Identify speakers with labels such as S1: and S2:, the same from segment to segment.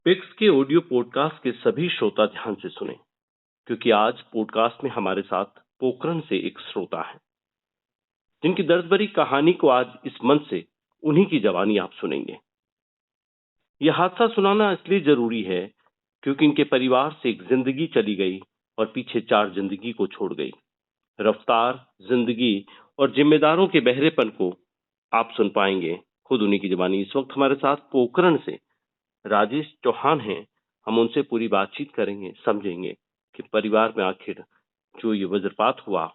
S1: Pics के audio podcast के सभी श्रोता ध्यान से सुने, क्योंकि आज पॉडकास्ट में हमारे साथ पोखरण से एक श्रोता है जिनकी दर्द भरी कहानी को आज इस मंच से उन्हीं की जबानी आप सुनेंगे। यह हादसा सुनाना इसलिए जरूरी है क्योंकि इनके परिवार से एक जिंदगी चली गई और पीछे 4 जिंदगी को छोड़ गई। रफ्तार, जिंदगी और जिम्मेदारों के बहरेपन को आप सुन पाएंगे खुद उन्हीं की जबानी। इस वक्त हमारे साथ पोखरण से राजेश चौहान हैं। हम उनसे पूरी बातचीत करेंगे, समझेंगे कि परिवार में आखिर जो ये वज्रपात हुआ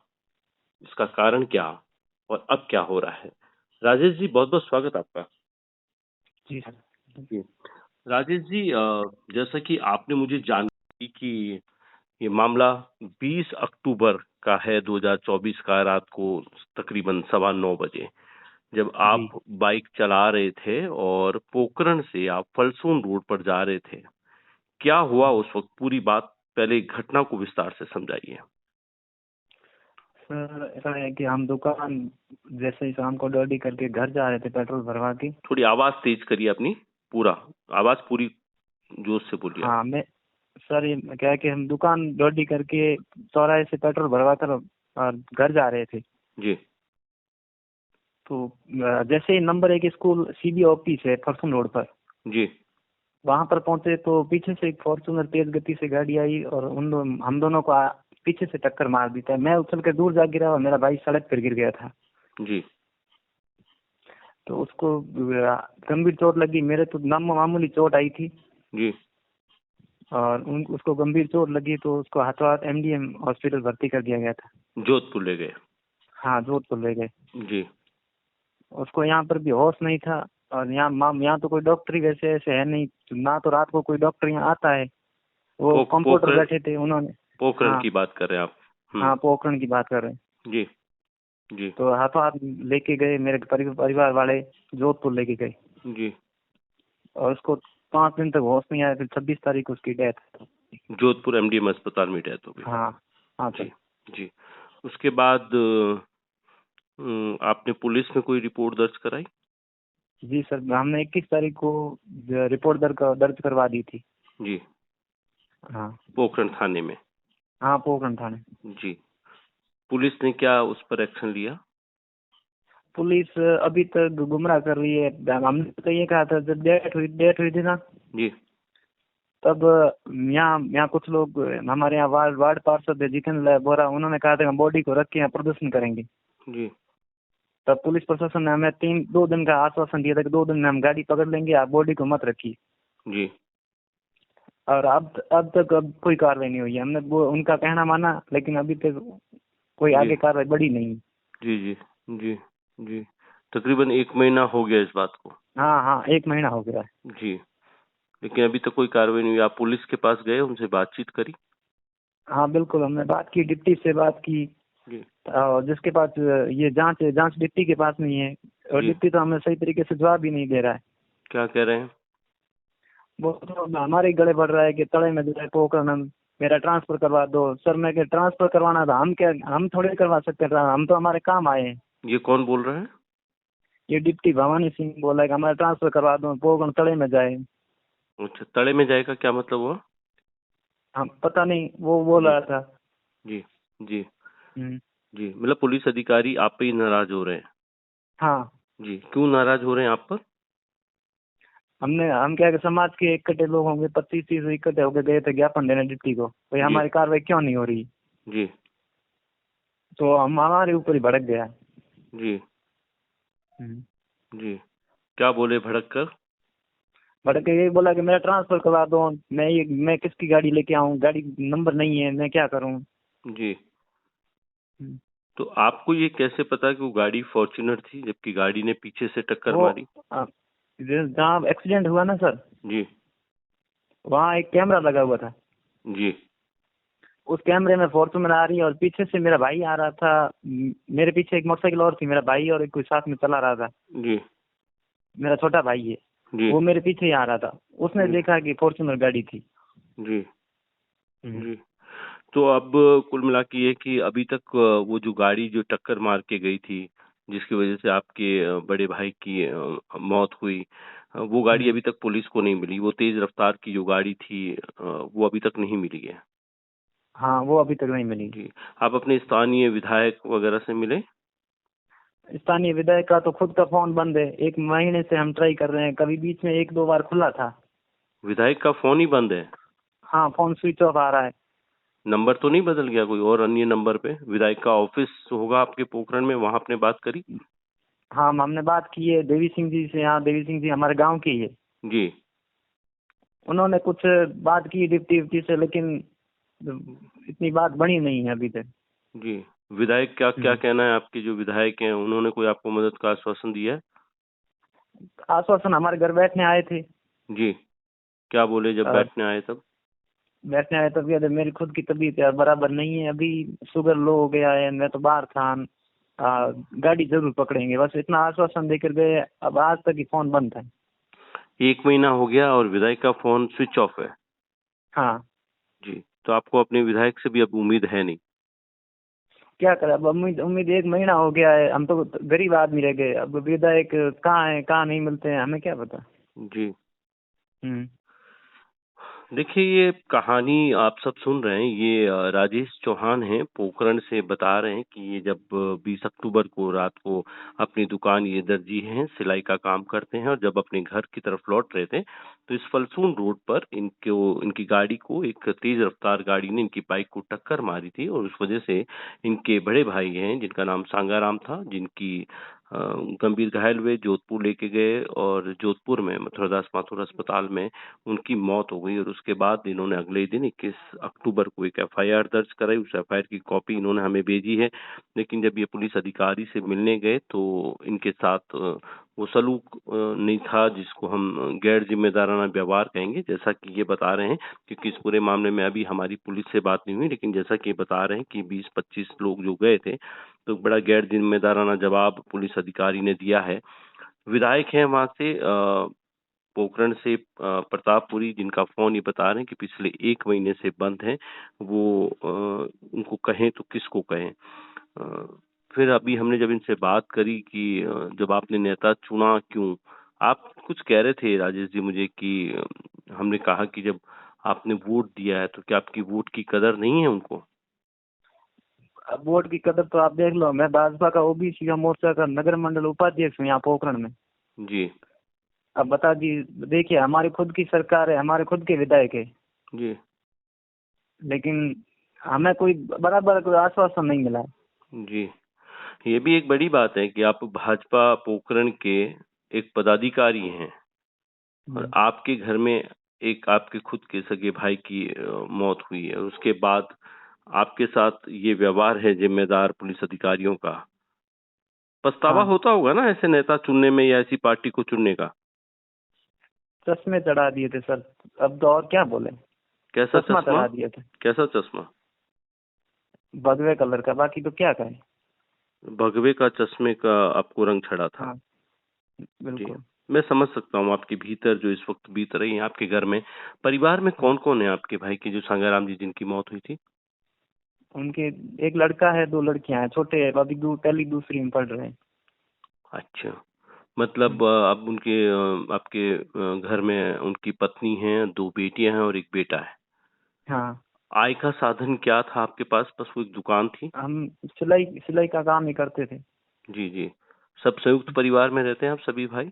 S1: इसका कारण क्या और अब क्या हो रहा है। राजेश जी, बहुत बहुत स्वागत आपका।
S2: जी सर।
S1: जी राजेश जी, जैसा कि आपने मुझे जानकारी की ये मामला 20 अक्टूबर का है 2024 का, रात को तकरीबन 9:15 बजे जब आप बाइक चला रहे थे और पोखरण से आप फलसून रोड पर जा रहे थे। क्या हुआ उस वक्त, पूरी बात पहले घटना को विस्तार से समझाइए।
S2: सर ऐसा है कि हम दुकान जैसे ही शाम को ड्यूटी करके घर जा रहे थे पेट्रोल भरवा के।
S1: थोड़ी आवाज तेज करिए अपनी, आवाज पूरी जोर से बोलिए।
S2: हाँ मैं सर, ये क्या है कि हम दुकान ड्यूटी करके चौराहे से पेट्रोल भरवा कर और घर जा रहे थे।
S1: जी
S2: तो जैसे ही नंबर 1 स्कूल सीबी ऑफिस है फॉर्चून रोड पर,
S1: जी
S2: वहां पर पहुंचे तो पीछे से एक फॉर्चूनर तेज गति से गाड़ी आई और हम दोनों को पीछे से टक्कर मार दी था। मैं उछल कर दूर जा गिरा और मेरा भाई सड़क पर गिर गया था।
S1: जी
S2: तो उसको गंभीर चोट लगी। मेरे तो मामूली चोट आई थी
S1: जी
S2: और उसको गंभीर चोट लगी तो उसको हाथों हाथ एमडीएम हॉस्पिटल भर्ती कर दिया गया था।
S1: जोधपुर ले गए?
S2: हाँ, जोधपुर ले गए।
S1: जी
S2: उसको यहाँ पर भी होश नहीं था और यहाँ तो कोई डॉक्टर ही वैसे ऐसे है नहीं ना, तो रात को कोई डॉक्टर यहाँ आता है। वो कंप्यूटर बैठे थे उन्होंने।
S1: पोखरण
S2: हाँ,
S1: की बात कर रहे हैं आप?
S2: हाँ पोखरण की बात कर रहे हैं।
S1: जी जी
S2: तो हाथों हाथ लेके गए मेरे परिवार वाले, जोधपुर लेके गए
S1: जी
S2: और उसको 5 दिन तक होश नहीं आया। फिर 26 तारीख को उसकी डेथ।
S1: जोधपुर एमडीएम अस्पताल में डेथ हो गई?
S2: हाँ हाँ
S1: जी
S2: सर।
S1: जी उसके बाद आपने पुलिस में कोई रिपोर्ट दर्ज कराई?
S2: जी सर, हमने 21 तारीख को रिपोर्ट दर्ज करवा दी थी।
S1: जी
S2: हाँ
S1: पोखरण थाने में?
S2: हाँ पोखरण थाने।
S1: जी पुलिस ने क्या उस पर एक्शन लिया?
S2: पुलिस अभी तक गुमराह कर रही है। हमने तो ये कहा था जब डेथ हुई थी ना,
S1: जी
S2: तब यहाँ कुछ लोग हमारे यहाँ वार्ड पार्षद है जितेंद्र बोरा, उन्होंने कहा था हम बॉडी को रख के यहाँ प्रदर्शन करेंगे।
S1: जी
S2: तब पुलिस प्रशासन ने हमें 2 दिन का आश्वासन दिया था कि 2 दिन में हम गाड़ी पकड़ लेंगे, आप बॉडी को मत रखिए।
S1: जी
S2: और अब तक कोई कार्रवाई नहीं हुई है। हमने वो उनका कहना माना, लेकिन अभी तक कोई आगे कार्रवाई बढ़ी नहीं।
S1: जी जी जी जी तकरीबन 1 महीना हो गया इस बात को?
S2: हाँ हाँ, 1 महीना हो गया है।
S1: जी लेकिन अभी तक कोई कार्रवाई नहीं हुई। आप पुलिस के पास गए, उनसे बातचीत करी?
S2: हाँ बिल्कुल, हमने बात की, डिप्टी से बात की।
S1: जी
S2: और जिसके पास ये जांच डिप्टी के पास नहीं है और डिप्टी तो हमें सही तरीके से जवाब भी नहीं दे रहा है।
S1: क्या कह रहे हैं?
S2: वो तो हमारे गले बढ़ रहा है कि तड़े में जाए पोखरण मेरा ट्रांसफर करवा दो। सर मैं ट्रांसफर करवाना था, हम थोड़े करवा सकते हैं, हम तो हमारे काम आए हैं।
S1: ये कौन बोल रहा है?
S2: ये डिप्टी भवानी सिंह बोला है कि हमारा ट्रांसफर करवा दो, पोखरण तड़े में जाए।
S1: अच्छा, तड़े में जाएगा, क्या मतलब हुआ?
S2: हम पता नहीं, वो बोल रहा था।
S1: जी जी जी मतलब पुलिस अधिकारी आप पे ही नाराज हो रहे हैं?
S2: हाँ
S1: जी, क्यों नाराज हो रहे हैं आप पर?
S2: हम क्या समाज के इकट्ठे लोग होंगे, 25-30 इकट्ठे होकर गए थे ज्ञापन देने डिप्टी को, भाई हमारी कार्रवाई क्यों नहीं हो रही।
S1: जी
S2: तो हम हमारे ऊपर ही भड़क गया।
S1: जी जी क्या बोले भड़क कर?
S2: भड़क के यही बोला कि मेरा ट्रांसफर करवा दो। मैं किसकी गाड़ी लेके आऊं, गाड़ी नंबर नहीं है, मैं क्या करूं।
S1: जी तो आपको ये कैसे पता कि वो गाड़ी फॉर्च्यूनर थी जबकि गाड़ी ने पीछे से टक्कर मारी?
S2: जहाँ एक्सीडेंट हुआ ना सर,
S1: जी
S2: वहाँ एक कैमरा लगा हुआ था।
S1: जी
S2: उस कैमरे में फॉर्च्यूनर आ रही है और पीछे से मेरा भाई आ रहा था। मेरे पीछे एक मोटरसाइकिल और थी, मेरा भाई और एक कोई साथ में चला रहा था।
S1: जी
S2: मेरा छोटा भाई है, वो मेरे पीछे ही आ रहा था। उसने देखा कि फॉर्च्यूनर गाड़ी थी।
S1: जी जी तो अब कुल मिला के ये कि अभी तक वो जो गाड़ी जो टक्कर मार के गई थी जिसकी वजह से आपके बड़े भाई की मौत हुई, वो गाड़ी अभी तक पुलिस को नहीं मिली, वो तेज रफ्तार की जो गाड़ी थी वो अभी तक नहीं मिली है।
S2: हाँ, वो अभी तक नहीं मिली।
S1: जी, आप अपने स्थानीय विधायक वगैरह से मिले?
S2: स्थानीय विधायक का तो खुद का फोन बंद है, 1 महीने से हम ट्राई कर रहे हैं, कभी बीच में 1-2 बार खुला था।
S1: विधायक का फोन ही बंद है?
S2: हाँ, फोन स्विच ऑफ आ रहा है।
S1: नंबर तो नहीं बदल गया कोई और अन्य नंबर पे? विधायक का ऑफिस होगा आपके पोखरण में, वहां आपने बात करी?
S2: हाँ, हमने बात की है देवी सिंह जी से। यहाँ देवी सिंह जी हमारे गांव के ही है।
S1: जी।
S2: उन्होंने कुछ बात की डिप्टी विप्टी से, लेकिन इतनी बात बनी नहीं है अभी तक।
S1: जी, विधायक क्या क्या कहना है? आपके जो विधायक हैं उन्होंने कोई आपको मदद का आश्वासन दिया है?
S2: आश्वासन हमारे घर बैठने आए थे।
S1: जी, क्या बोले जब बैठने आए तब?
S2: बैठने आए तब कहते मेरी खुद की तबीयत यार बराबर नहीं है, अभी शुगर लो हो गया है, मैं तो बाहर था, गाड़ी जरूर पकड़ेंगे, बस इतना आश्वासन देकर गए। अब आज तक ही फोन बंद था।
S1: 1 महीना हो गया और विधायक का फोन स्विच ऑफ है?
S2: हाँ।
S1: जी, तो आपको अपने विधायक से भी अब उम्मीद है नहीं?
S2: क्या करें, अब उम्मीद उम्मीद 1 महीना हो गया है, हम तो गरीब आदमी रह गए। अब विधायक कहाँ है कहाँ नहीं मिलते हैं, हमें क्या पता।
S1: जी,
S2: हम्म।
S1: देखिए ये कहानी आप सब सुन रहे हैं, ये राजेश चौहान हैं, पोखरण से बता रहे हैं कि ये जब 20 अक्टूबर को रात को अपनी दुकान, ये दर्जी हैं, सिलाई का काम करते हैं, और जब अपने घर की तरफ लौट रहे थे तो इस फलसून रोड पर इनकी गाड़ी को एक तेज रफ्तार गाड़ी ने इनकी बाइक को टक्कर मारी थी, और उस वजह से इनके बड़े भाई हैं जिनका नाम सांगाराम था, जिनकी गंभीर घायल हुए, जोधपुर लेके गए और जोधपुर में मथुरादास माथुर अस्पताल में उनकी मौत हो गई। और उसके बाद इन्होंने अगले ही दिन 21 अक्टूबर को एक एफआईआर दर्ज कराई। उस एफआईआर की कॉपी इन्होंने हमें भेजी है, लेकिन जब ये पुलिस अधिकारी से मिलने गए तो इनके साथ वो सलूक नहीं था, जिसको हम गैर जिम्मेदाराना व्यवहार कहेंगे। जैसा कि ये बता रहे हैं, क्योंकि इस पूरे मामले में अभी हमारी पुलिस से बात नहीं हुई, लेकिन जैसा कि ये बता रहे हैं कि 20-25 लोग जो गए थे, तो बड़ा गैर जिम्मेदाराना जवाब पुलिस अधिकारी ने दिया है। विधायक हैं वहां से पोखरण से प्रतापपुरी, जिनका फोन ये बता रहे हैं कि पिछले 1 महीने से बंद है। वो उनको कहें तो किसको कहें? फिर अभी हमने जब इनसे बात करी कि जब आपने नेता चुना क्यों, आप कुछ कह रहे थे राजेश जी मुझे कि हमने कहा कि जब आपने वोट दिया है तो क्या आपकी वोट की कदर नहीं है उनको?
S2: अब वोट की कदर तो आप देख लो, मैं भाजपा का ओबीसी का मोर्चा का नगर मंडल उपाध्यक्ष हूँ यहाँ पोखरण में।
S1: जी
S2: अब बता जी, देखिए हमारी खुद की सरकार है, हमारे खुद के विधायक है,
S1: जी
S2: लेकिन हमें कोई बराबर कोई आश्वासन नहीं मिला है।
S1: जी, ये भी एक बड़ी बात है कि आप भाजपा पोखरण के एक पदाधिकारी हैं और आपके घर में एक आपके खुद के सगे भाई की मौत हुई है, और उसके बाद आपके साथ ये व्यवहार है जिम्मेदार पुलिस अधिकारियों का। पछतावा
S2: हाँ,
S1: होता होगा ना ऐसे नेता चुनने में या ऐसी पार्टी को चुनने का?
S2: चश्मे चढ़ा दिए थे सर, अब तो और क्या बोले।
S1: कैसा
S2: चश्मा
S1: चश्मा?
S2: चढ़ा दिए थे,
S1: कैसा चश्मा?
S2: भगवे कलर का, बाकी तो क्या कहें।
S1: भगवे का चश्मे का आपको रंग चढ़ा था?
S2: हाँ,
S1: जी,
S2: बिल्कुल।
S1: मैं समझ सकता हूँ आपके भीतर जो इस वक्त बीत रही है। आपके घर में, परिवार में कौन कौन है आपके भाई की, जो सांगाराम जी जिनकी मौत हुई थी?
S2: उनके एक लड़का है, 2 लड़कियां हैं, छोटे हैं, अभी पहली दूसरी में पढ़ रहे हैं।
S1: अच्छा, मतलब अब उनके आपके घर में उनकी पत्नी है, 2 बेटियां हैं और 1 बेटा है।
S2: हाँ,
S1: आय का साधन क्या था आपके पास? बस वो एक दुकान थी?
S2: हम सिलाई सिलाई का काम ही करते थे।
S1: जी जी, सब संयुक्त परिवार में रहते हैं आप सभी भाई?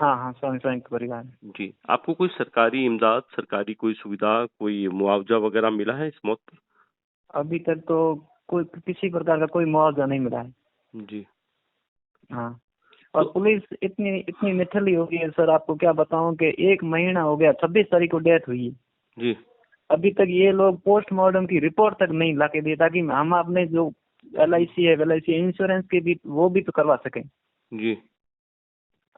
S2: हाँ हाँ, संयुक्त परिवार है।
S1: जी, आपको कोई सरकारी इमदाद, सरकारी कोई सुविधा, कोई मुआवजा वगैरह मिला है इस मौत पर?
S2: अभी तक तो कोई किसी प्रकार का कोई मुआवजा नहीं मिला है।
S1: जी,
S2: हाँ, और
S1: तो
S2: पुलिस इतनी इतनी निठल्ली हो गई है सर, आपको क्या बताऊं कि 1 महीना हो गया, 26 तारीख को डेथ हुई है,
S1: जी
S2: अभी तक ये लोग पोस्टमार्टम की रिपोर्ट तक नहीं ला के दिए, ताकि हम अपने जो LIC है, LIC इंश्योरेंस के भी वो भी तो करवा सकें।
S1: जी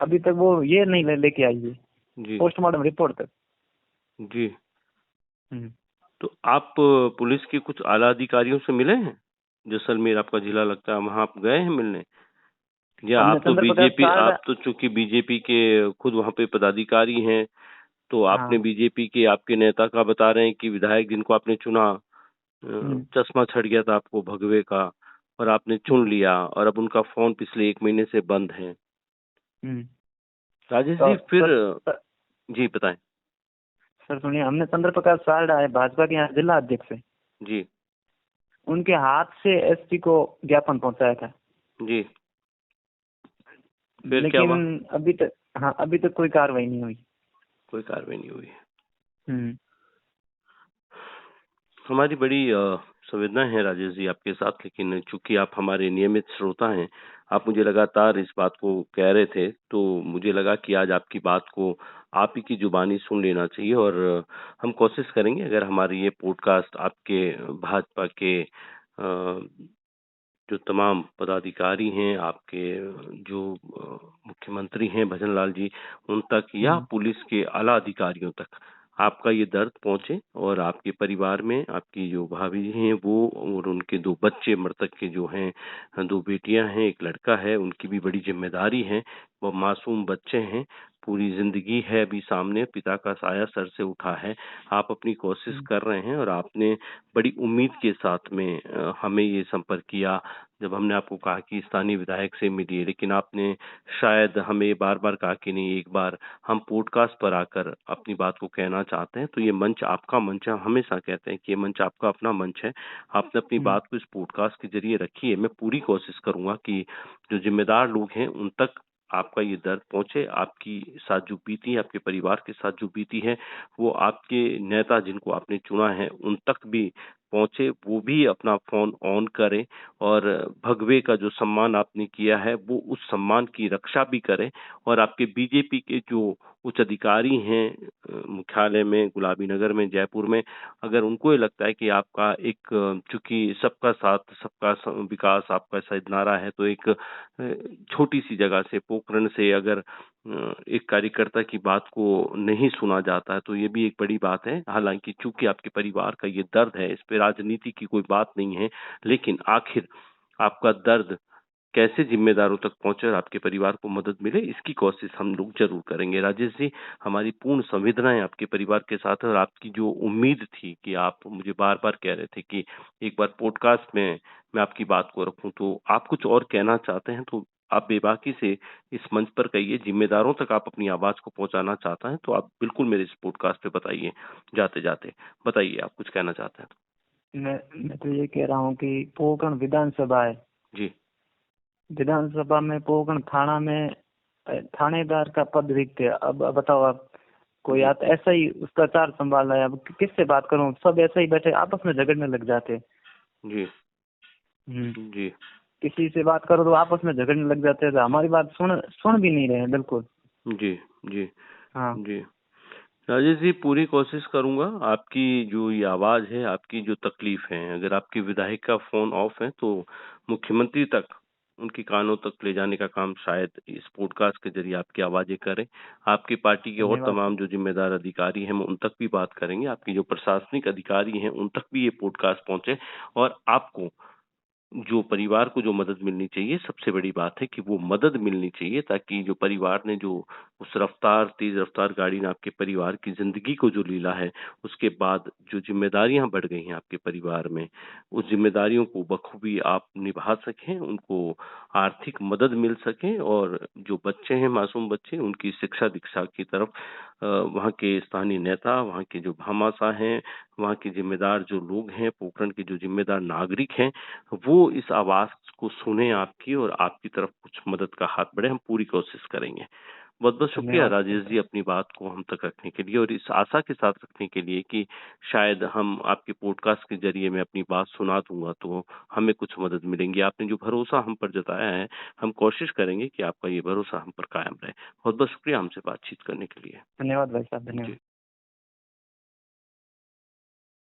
S2: अभी तक वो ये नहीं लेके आई है
S1: जी
S2: पोस्टमार्टम रिपोर्ट तक।
S1: जी,
S2: हम्म।
S1: तो आप पुलिस के कुछ आला अधिकारियों से मिले हैं? जैसलमेर आपका जिला लगता है, वहां आप गए हैं मिलने? या
S2: हमने
S1: आप तो
S2: चंद्र प्रकाश
S1: बीजेपी,
S2: सारदा।
S1: आप तो चूंकि बीजेपी के खुद वहां पे पदाधिकारी हैं, तो आपने
S2: हाँ।
S1: बीजेपी के आपके नेता का बता रहे हैं कि विधायक जिनको आपने चुना,
S2: हम्म।
S1: चश्मा छट गया था आपको भगवे का, और आपने चुन लिया, और अब उनका फोन पिछले 1 महीने से बंद है।
S2: हम्म।
S1: राजेश
S2: तो
S1: जी फिर
S2: सर,
S1: जी बताएं।
S2: सर सुनिए, हमने चंद्र प्रकाश सारडा है भाजपा के यहाँ जिला अध्यक्ष है,
S1: जी
S2: उनके हाथ से एसपी को ज्ञापन पहुंचाया था,
S1: जी फिर क्या
S2: लेकिन
S1: हुआ?
S2: अभी तक, हाँ अभी तक कोई कार्रवाई नहीं हुई।
S1: कोई कार्रवाई नहीं हुई।
S2: हम्म।
S1: हमारी बड़ी संवेदना है राजेश जी आपके साथ, लेकिन चूंकि आप हमारे नियमित श्रोता हैं, आप मुझे लगातार इस बात को कह रहे थे, तो मुझे लगा कि आज आपकी बात को आप ही की जुबानी सुन लेना चाहिए। और हम कोशिश करेंगे, अगर हमारी ये पॉडकास्ट आपके भाजपा के जो तमाम पदाधिकारी हैं, आपके जो मुख्यमंत्री हैं भजन लाल जी, उन तक या
S2: हम्म।
S1: पुलिस के आला अधिकारियों तक आपका ये दर्द पहुंचे, और आपके परिवार में आपकी जो भाभी हैं वो और उनके 2 बच्चे मृतक के जो हैं, 2 बेटियां हैं, 1 लड़का है, उनकी भी बड़ी जिम्मेदारी है। वो मासूम बच्चे हैं, पूरी जिंदगी है अभी सामने, पिता का साया सर से उठा है। आप अपनी कोशिश
S2: हम्म।
S1: कर रहे हैं और आपने बड़ी उम्मीद के साथ में हमें ये संपर्क किया जब हमने आपको कहा कि स्थानीय विधायक से मिलिए, लेकिन आपने शायद हमें बार-बार कहा कि नहीं, एक बार हम पॉडकास्ट पर आकर अपनी बात को कहना चाहते हैं। तो ये मंच आपका मंच है, हम हमेशा कहते हैं कि ये मंच आपका अपना मंच है। आपने अपनी
S2: हम्म।
S1: बात को इस पॉडकास्ट के जरिए रखी है। मैं पूरी कोशिश करूंगा कि जो जिम्मेदार लोग हैं उन तक आपका ये दर्द पहुंचे, आपकी साथ जो बीती है, आपके परिवार के साथ जो बीती है, वो आपके नेता जिनको आपने चुना है उन तक भी पहुंचे, वो भी अपना फोन ऑन करें और भगवे का जो सम्मान आपने किया है वो उस सम्मान की रक्षा भी करें। और आपके बीजेपी के जो उच्च अधिकारी हैं मुख्यालय में, गुलाबी नगर में, जयपुर में, अगर उनको ये लगता है कि आपका एक चूंकि सबका साथ सबका विकास आपका शायद नारा है, तो एक छोटी सी जगह से, पोखरण से अगर एक कार्यकर्ता की बात को नहीं सुना जाता है तो ये भी एक बड़ी बात है। हालांकि चूंकि आपके परिवार का ये दर्द है, इस पे राजनीति की कोई बात नहीं है, लेकिन आखिर आपका दर्द कैसे जिम्मेदारों तक पहुंचे और आपके परिवार को मदद मिले, इसकी कोशिश हम लोग जरूर करेंगे। राजेश जी, हमारी पूर्ण संवेदनाएं आपके परिवार के साथ है, और आपकी जो उम्मीद थी कि आप मुझे बार-बार कह रहे थे कि एक बार पॉडकास्ट में मैं आपकी बात को रखूं, तो आप कुछ और कहना चाहते हैं तो आप बेबाकी से इस मंच पर कहिए। जिम्मेदारों तक आप अपनी आवाज को पहुंचाना चाहता हैं तो आप बिल्कुल मेरे इस पॉडकास्ट पे बताइए। जाते-जाते बताइए, आप कुछ कहना चाहते हैं तो।
S2: मैं तो ये कह रहा हूँ कि पोखरण विधानसभा है,
S1: जी
S2: विधानसभा में पोखरण थाना में थानेदार का पद रिक्त है। अब बताओ आप, कोई
S1: जी
S2: आता ऐसा ही उसका चार संभाल रहा है, अब किससे बात करूं, सब ऐसा ही बैठे आपस में झगड़ने लग जाते हैं।
S1: जी
S2: हम्म।
S1: जी
S2: किसी से बात करो तो आपस में झगड़ने लग जाते हैं, तो हमारी बात सुन भी नहीं रहे हैं बिल्कुल।
S1: जी जी
S2: हाँ।
S1: जी राजेश जी, पूरी कोशिश करूंगा। आपकी जो ये आवाज है, आपकी जो तकलीफ है, अगर आपके विधायक का फोन ऑफ है तो मुख्यमंत्री तक, उनकी कानों तक ले जाने का काम शायद इस पॉडकास्ट के जरिए आपकी आवाजें करें। आपकी पार्टी के और
S2: धन्यवाद सर।
S1: तमाम जो जिम्मेदार अधिकारी हैं, हम उन तक भी बात करेंगे। आपकी जो प्रशासनिक अधिकारी हैं, उन तक भी ये पॉडकास्ट पहुंचे, और आपको जो परिवार को जो मदद मिलनी चाहिए, सबसे बड़ी बात है कि वो मदद मिलनी चाहिए, ताकि जो परिवार ने जो उस तेज रफ्तार गाड़ी ने आपके परिवार की जिंदगी को जो लीला है, उसके बाद जो जिम्मेदारियां बढ़ गई हैं आपके परिवार में, उस जिम्मेदारियों को बखूबी आप निभा सकें, उनको आर्थिक मदद मिल सके, और जो बच्चे हैं, मासूम बच्चे, उनकी शिक्षा दीक्षा की तरफ वहाँ के स्थानीय नेता, वहाँ के जो भामाशाह हैं, वहाँ के जिम्मेदार जो लोग हैं, पोखरण के जो जिम्मेदार नागरिक हैं, वो इस आवाज को सुने आपकी, और आपकी तरफ कुछ मदद का हाथ बढ़े। हम पूरी कोशिश करेंगे। बहुत बहुत शुक्रिया
S2: धन्यवाद
S1: राजेश
S2: सर।
S1: जी, अपनी बात को हम तक रखने के लिए, और इस आशा के साथ रखने के लिए कि शायद हम आपके पॉडकास्ट के जरिए मैं अपनी बात सुना दूंगा तो हमें कुछ मदद मिलेंगी। आपने जो भरोसा हम पर जताया है, हम कोशिश करेंगे कि आपका ये भरोसा हम पर कायम रहे। बहुत बहुत शुक्रिया हमसे बातचीत करने के लिए।
S2: धन्यवाद भाई साहब,
S1: जी।
S2: धन्यवाद।